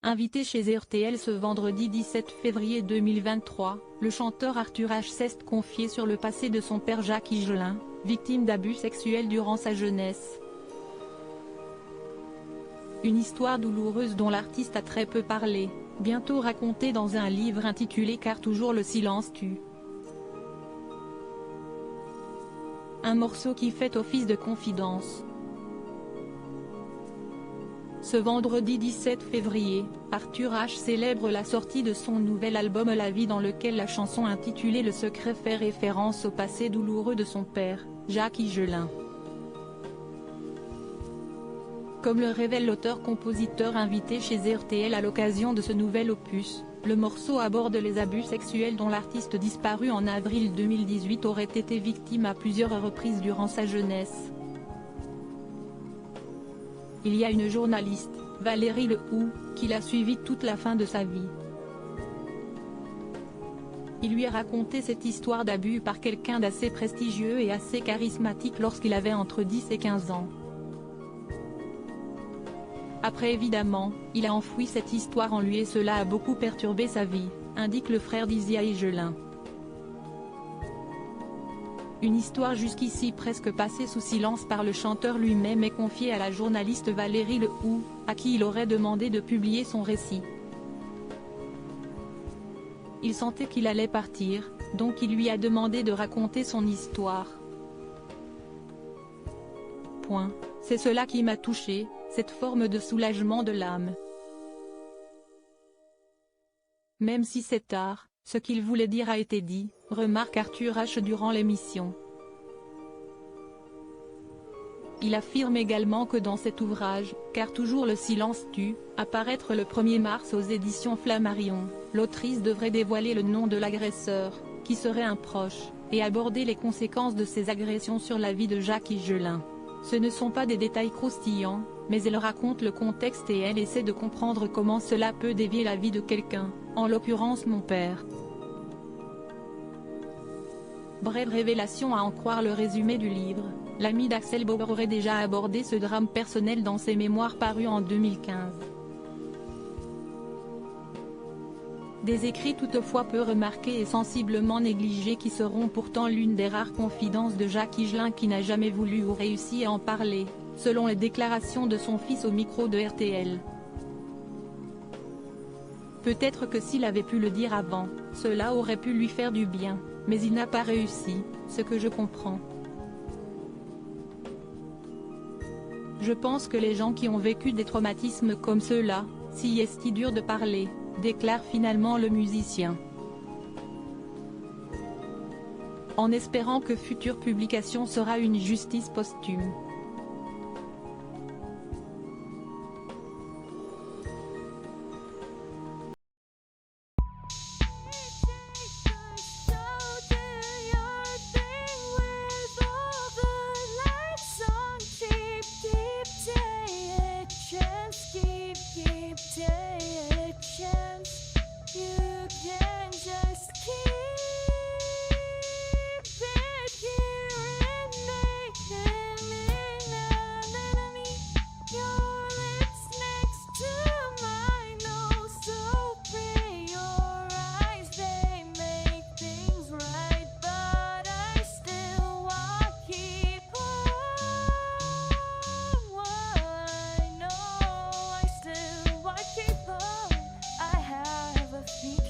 Invité chez RTL ce vendredi 17 février 2023, le chanteur Arthur H s'est confié sur le passé de son père Jacques Higelin, victime d'abus sexuels durant sa jeunesse. Une histoire douloureuse dont l'artiste a très peu parlé, bientôt racontée dans un livre intitulé Car toujours le silence tue. Un morceau qui fait office de confidence. Ce vendredi 17 février, Arthur H célèbre la sortie de son nouvel album La Vie, dans lequel la chanson intitulée Le Secret fait référence au passé douloureux de son père, Jacques Higelin. Comme le révèle l'auteur-compositeur invité chez RTL à l'occasion de ce nouvel opus, le morceau aborde les abus sexuels dont l'artiste disparu en avril 2018 aurait été victime à plusieurs reprises durant sa jeunesse. Il y a une journaliste, Valérie Lehoux, qui l'a suivi toute la fin de sa vie. Il lui a raconté cette histoire d'abus par quelqu'un d'assez prestigieux et assez charismatique lorsqu'il avait entre 10 et 15 ans. Après évidemment, il a enfoui cette histoire en lui et cela a beaucoup perturbé sa vie, indique le frère d'Isia Higelin. Une histoire jusqu'ici presque passée sous silence par le chanteur lui-même est confiée à la journaliste Valérie Lehoux, à qui il aurait demandé de publier son récit. Il sentait qu'il allait partir, donc il lui a demandé de raconter son histoire. C'est cela qui m'a touché, cette forme de soulagement de l'âme. Même si c'est tard, ce qu'il voulait dire a été dit, remarque Arthur H durant l'émission. Il affirme également que dans cet ouvrage, Car toujours le silence tue, à paraître le 1er mars aux éditions Flammarion, l'autrice devrait dévoiler le nom de l'agresseur, qui serait un proche, et aborder les conséquences de ces agressions sur la vie de Jacques Higelin. Ce ne sont pas des détails croustillants, mais elle raconte le contexte et elle essaie de comprendre comment cela peut dévier la vie de quelqu'un, en l'occurrence mon père. Brève révélation à en croire le résumé du livre, l'ami d'Axel Bauer aurait déjà abordé ce drame personnel dans ses mémoires parus en 2015. Des écrits toutefois peu remarqués et sensiblement négligés qui seront pourtant l'une des rares confidences de Jacques Higelin qui n'a jamais voulu ou réussi à en parler, selon les déclarations de son fils au micro de RTL. Peut-être que s'il avait pu le dire avant, cela aurait pu lui faire du bien, mais il n'a pas réussi, ce que je comprends. Je pense que les gens qui ont vécu des traumatismes comme ceux-là, si est si dur de parler, déclare finalement le musicien. En espérant que future publication sera une justice posthume.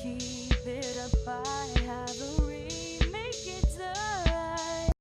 Keep it up, I have a